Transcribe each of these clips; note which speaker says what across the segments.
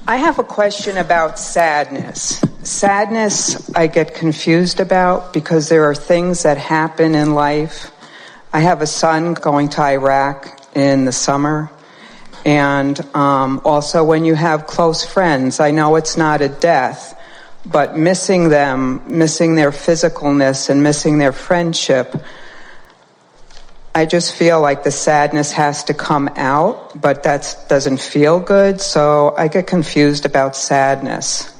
Speaker 1: I have a question about sadness. Sadness I get confused about because there are things that happen in life. I have a son going to Iraq in the summer. And also when you have close friends, I know it's not a death, but missing them, missing their physicalness and missing their friendship, I just feel like the sadness has to come out, but that doesn't feel good, so I get confused about sadness.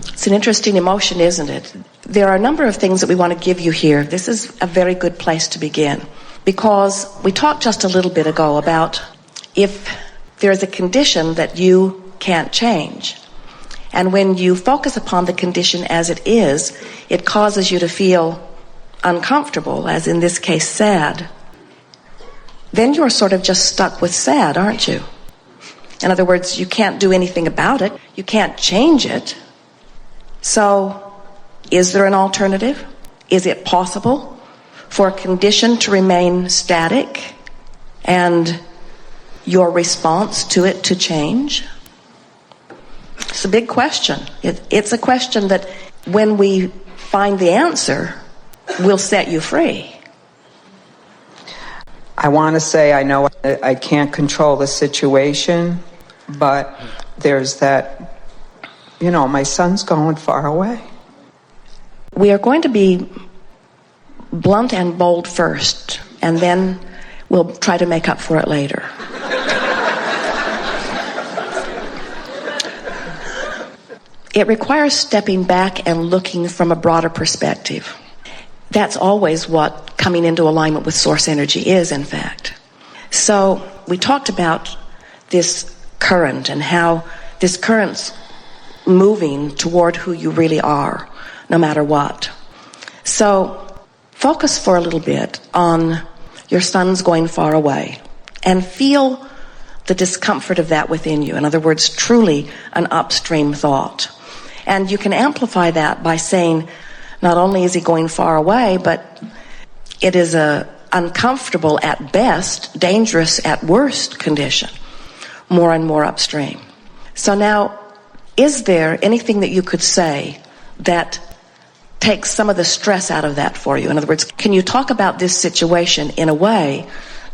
Speaker 2: It's an interesting emotion, isn't it? There are a number of things that we want to give you here. This is a very good place to begin, because we talked just a little bit ago about if there's a condition that you can't change. And when you focus upon the condition as it is, it causes you to feel uncomfortable, as in this case, sad. Then you're sort of just stuck with sad, aren't you? In other words, you can't do anything about it. You can't change it. So, is there an alternative? Is it possible for a condition to remain static and your response to it to change? It's a big question. It's a question that when we find the answer, will set you free.
Speaker 1: I want to say I know I can't control the situation, but there's that, my son's going far away.
Speaker 2: We are going to be blunt and bold first, and then we'll try to make up for it later. It requires stepping back and looking from a broader perspective. That's always what coming into alignment with source energy is, in fact. So we talked about this current and how this current's moving toward who you really are, no matter what. So focus for a little bit on your son's going far away and feel the discomfort of that within you. In other words, truly an upstream thought. And you can amplify that by saying, not only is he going far away, but it is a uncomfortable at best, dangerous at worst condition, more and more upstream. So now, is there anything that you could say that takes some of the stress out of that for you? In other words, can you talk about this situation in a way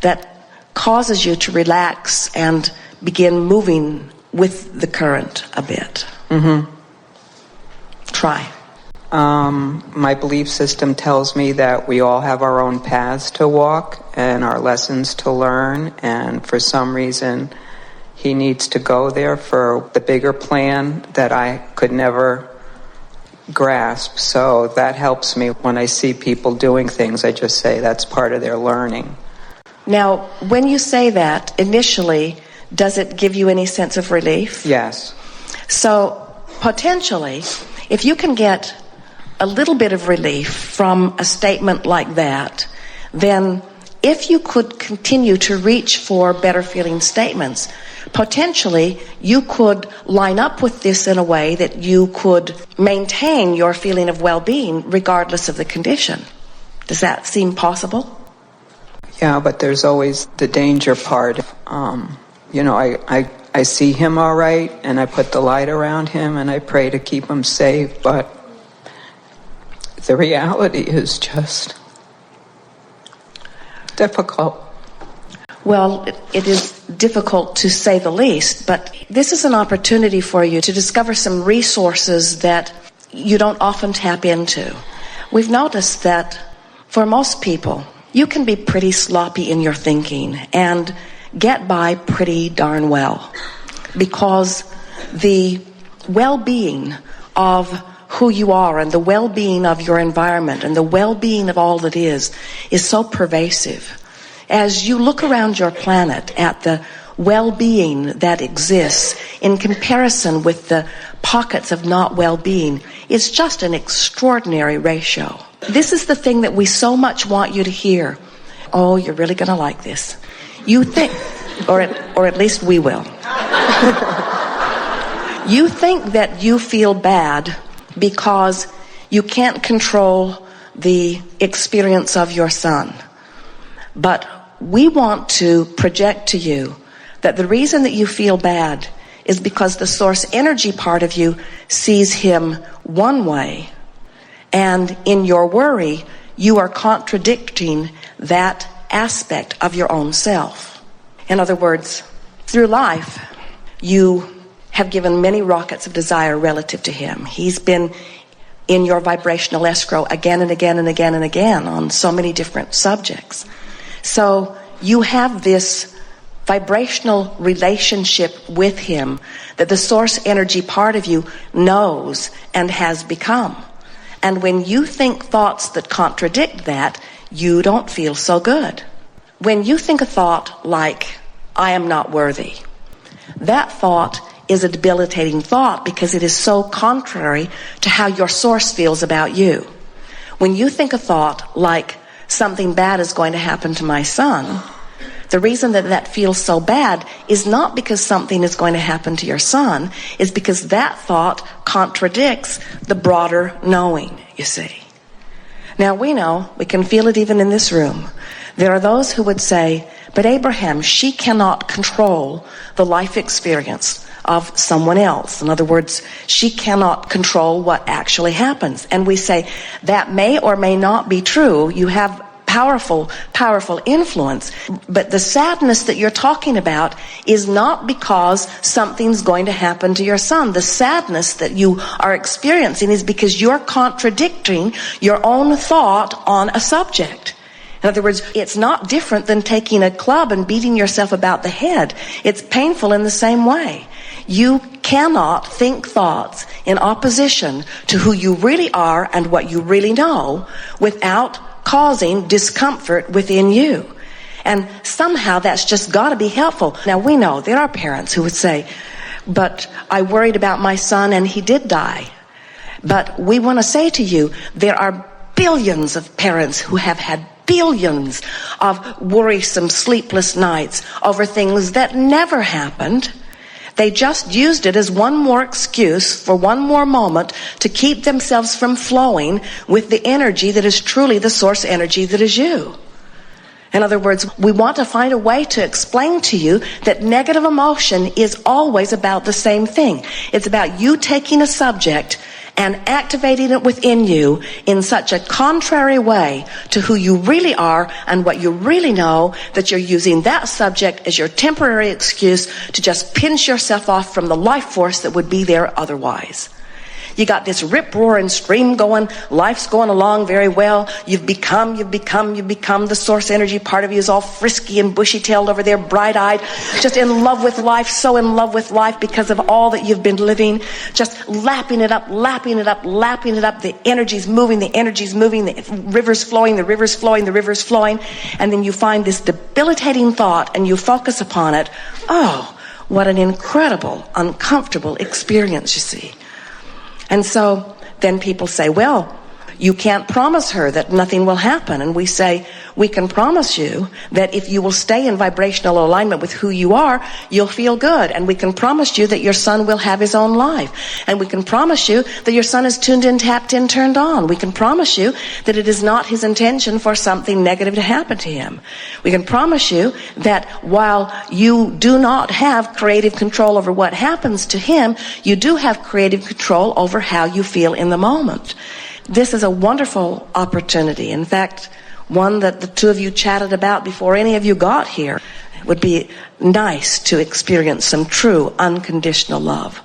Speaker 2: that causes you to relax and begin moving with the current a bit?
Speaker 1: Mm-hmm.
Speaker 2: Try.
Speaker 1: My belief system tells me that we all have our own paths to walk and our lessons to learn, and for some reason he needs to go there for the bigger plan that I could never grasp. So that helps me when I see people doing things. I just say that's part of their learning.
Speaker 2: Now, when you say that, initially, does it give you any sense of relief?
Speaker 1: Yes.
Speaker 2: So, potentially, if you can get a little bit of relief from a statement like that, then if you could continue to reach for better feeling statements, potentially you could line up with this in a way that you could maintain your feeling of well-being regardless of the condition. Does that seem possible?
Speaker 1: Yeah, but there's always the danger part. I see him all right, and I put the light around him, and I pray to keep him safe, but the reality is just difficult.
Speaker 2: Well, it is difficult to say the least, but this is an opportunity for you to discover some resources that you don't often tap into. We've noticed that for most people, you can be pretty sloppy in your thinking and get by pretty darn well, because the well-being of who you are and the well-being of your environment and the well-being of all that is so pervasive. As you look around your planet at the well-being that exists in comparison with the pockets of not well-being, it's just an extraordinary ratio. This is the thing that we so much want you to hear. Oh, you're really going to like this. You think, or at least we will. You think that you feel bad because you can't control the experience of your son. But we want to project to you that the reason that you feel bad is because the source energy part of you sees him one way, and in your worry, you are contradicting that aspect of your own self. In other words, through life, you have given many rockets of desire relative to him. He's been in your vibrational escrow again and again and again and again on so many different subjects. So you have this vibrational relationship with him that the source energy part of you knows and has become. And when you think thoughts that contradict that, you don't feel so good. When you think a thought like, I am not worthy, that thought is a debilitating thought because it is so contrary to how your source feels about you. When you think a thought like, something bad is going to happen to my son, the reason that feels so bad is not because something is going to happen to your son, it's because that thought contradicts the broader knowing, you see. Now we know, we can feel it even in this room. There are those who would say, but Abraham, she cannot control the life experience of someone else. In other words, she cannot control what actually happens. And we say, that may or may not be true. You have powerful influence. But the sadness that you're talking about is not because something's going to happen to your son. The sadness that you are experiencing is because you're contradicting your own thought on a subject. In other words, it's not different than taking a club and beating yourself about the head. It's painful in the same way. You cannot think thoughts in opposition to who you really are and what you really know without causing discomfort within you. And somehow that's just got to be helpful. Now we know there are parents who would say, but I worried about my son and he did die. But we want to say to you, there are billions of parents who have had billions of worrisome sleepless nights over things that never happened. They just used it as one more excuse for one more moment to keep themselves from flowing with the energy that is truly the source energy that is you. In other words, we want to find a way to explain to you that negative emotion is always about the same thing. It's about you taking a subject and activating it within you in such a contrary way to who you really are and what you really know, that you're using that subject as your temporary excuse to just pinch yourself off from the life force that would be there otherwise. You got this rip-roaring stream going, life's going along very well, you've become the source energy part of you is all frisky and bushy-tailed over there, bright-eyed, just in love with life, so in love with life because of all that you've been living, just lapping it up, the energy's moving, the river's flowing, and then you find this debilitating thought and you focus upon it. Oh, what an incredible, uncomfortable experience, you see. And so then people say, well, you can't promise her that nothing will happen. And we say, we can promise you that if you will stay in vibrational alignment with who you are, you'll feel good. And we can promise you that your son will have his own life. And we can promise you that your son is tuned in, tapped in, turned on. We can promise you that it is not his intention for something negative to happen to him. We can promise you that while you do not have creative control over what happens to him, you do have creative control over how you feel in the moment. This is a wonderful opportunity. In fact, one that the two of you chatted about before any of you got here. It would be nice to experience some true unconditional love.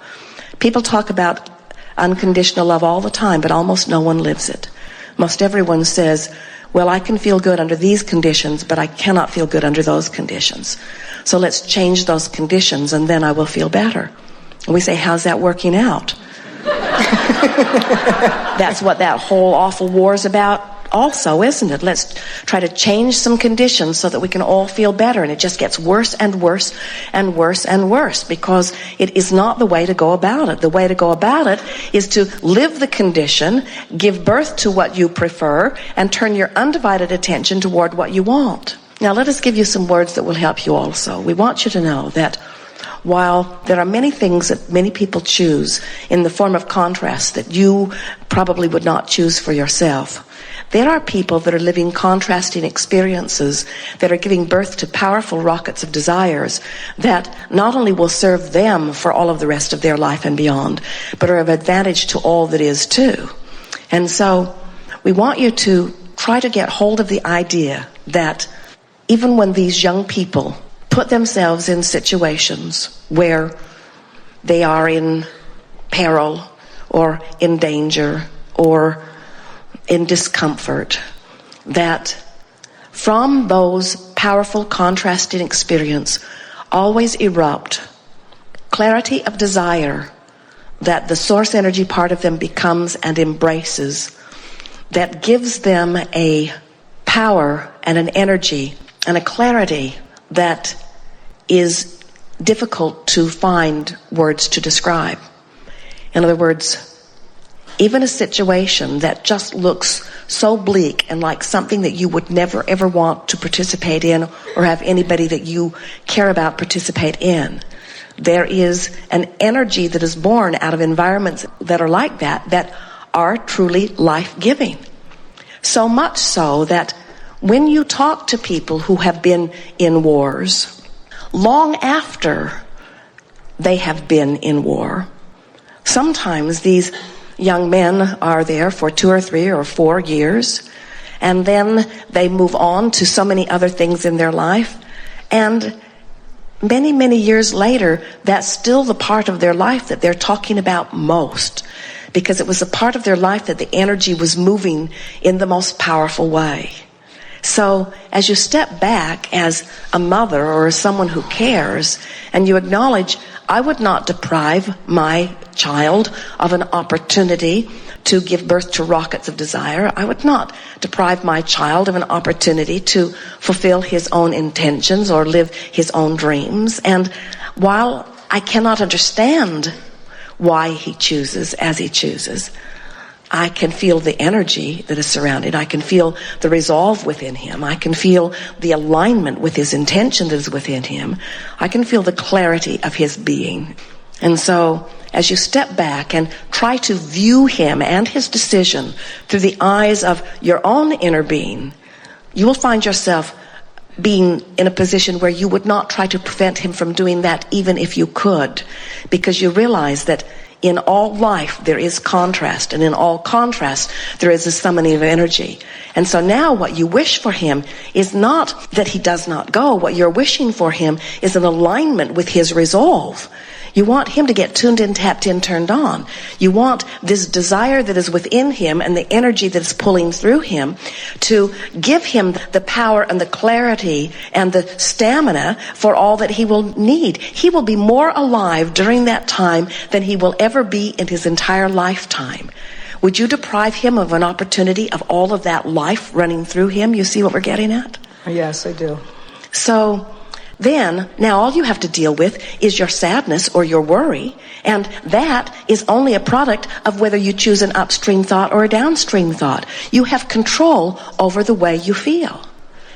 Speaker 2: People talk about unconditional love all the time, but almost no one lives it. Most everyone says, well, I can feel good under these conditions, but I cannot feel good under those conditions. So let's change those conditions and then I will feel better. And we say, how's that working out? That's what that whole awful war is about also, isn't it? Let's try to change some conditions so that we can all feel better. And it just gets worse and worse and worse and worse because it is not the way to go about it. The way to go about it is to live the condition, give birth to what you prefer, and turn your undivided attention toward what you want. Now let us give you some words that will help you also. We want you to know that while there are many things that many people choose in the form of contrast that you probably would not choose for yourself, there are people that are living contrasting experiences that are giving birth to powerful rockets of desires that not only will serve them for all of the rest of their life and beyond, but are of advantage to all that is too. And so we want you to try to get hold of the idea that even when these young people put themselves in situations where they are in peril or in danger or in discomfort, that from those powerful contrasting experience always erupt clarity of desire that the source energy part of them becomes and embraces, that gives them a power and an energy and a clarity that is difficult to find words to describe. In other words, even a situation that just looks so bleak and like something that you would never ever want to participate in or have anybody that you care about participate in, there is an energy that is born out of environments that are like that, that are truly life-giving. So much so that when you talk to people who have been in wars, long after they have been in war, sometimes these young men are there for 2 or 3 or 4 years, and then they move on to so many other things in their life, and many, many years later, that's still the part of their life that they're talking about most, because it was a part of their life that the energy was moving in the most powerful way. So as you step back as a mother or as someone who cares, and you acknowledge, I would not deprive my child of an opportunity to give birth to rockets of desire. I would not deprive my child of an opportunity to fulfill his own intentions or live his own dreams. And while I cannot understand why he chooses as he chooses, I can feel the energy that is surrounded. I can feel the resolve within him. I can feel the alignment with his intention that is within him. I can feel the clarity of his being. And so, as you step back and try to view him and his decision through the eyes of your own inner being, you will find yourself being in a position where you would not try to prevent him from doing that even if you could, because you realize that in all life there is contrast, and in all contrast there is a summoning of energy. And so now what you wish for him is not that he does not go. What you're wishing for him is an alignment with his resolve. You want him to get tuned in, tapped in, turned on. You want this desire that is within him and the energy that is pulling through him to give him the power and the clarity and the stamina for all that he will need. He will be more alive during that time than he will ever be in his entire lifetime. Would you deprive him of an opportunity of all of that life running through him? You see what we're getting at?
Speaker 1: Yes, I do.
Speaker 2: So then, now all you have to deal with is your sadness or your worry, and that is only a product of whether you choose an upstream thought or a downstream thought. You have control over the way you feel.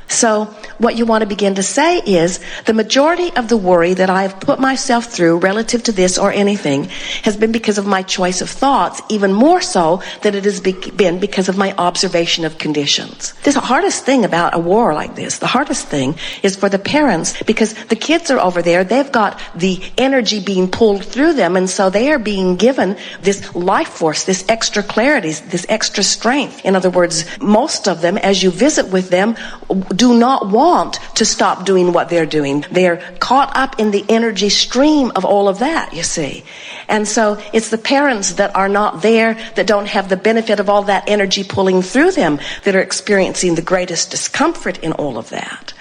Speaker 2: So what you want to begin to say is, the majority of the worry that I've put myself through relative to this or anything has been because of my choice of thoughts, even more so than it has been because of my observation of conditions. The hardest thing about a war like this, the hardest thing is for the parents, because the kids are over there, they've got the energy being pulled through them, and so they are being given this life force, this extra clarity, this extra strength. In other words, most of them, as you visit with them, do not want to stop doing what they're doing. They're caught up in the energy stream of all of that, you see. And so it's the parents that are not there, that don't have the benefit of all that energy pulling through them, that are experiencing the greatest discomfort in all of that.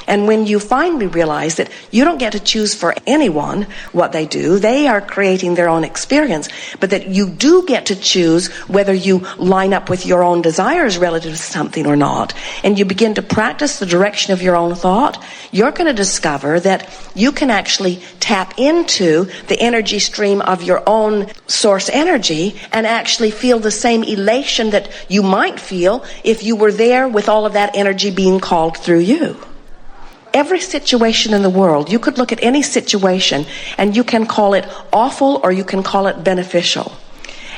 Speaker 2: And when you finally realize that you don't get to choose for anyone what they do, they are creating their own experience, but that you do get to choose whether you line up with your own desires relative to something or not, and you begin to practice the direction of your own thought, you're going to discover that you can actually tap into the energy stream of your own source energy and actually feel the same elation that you might feel if you were there with all of that energy being called through you. every situation in the world, you could look at any situation and you can call it awful or you can call it beneficial.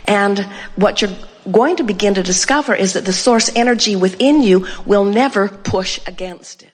Speaker 2: And what you're going to begin to discover is that the source energy within you will never push against it.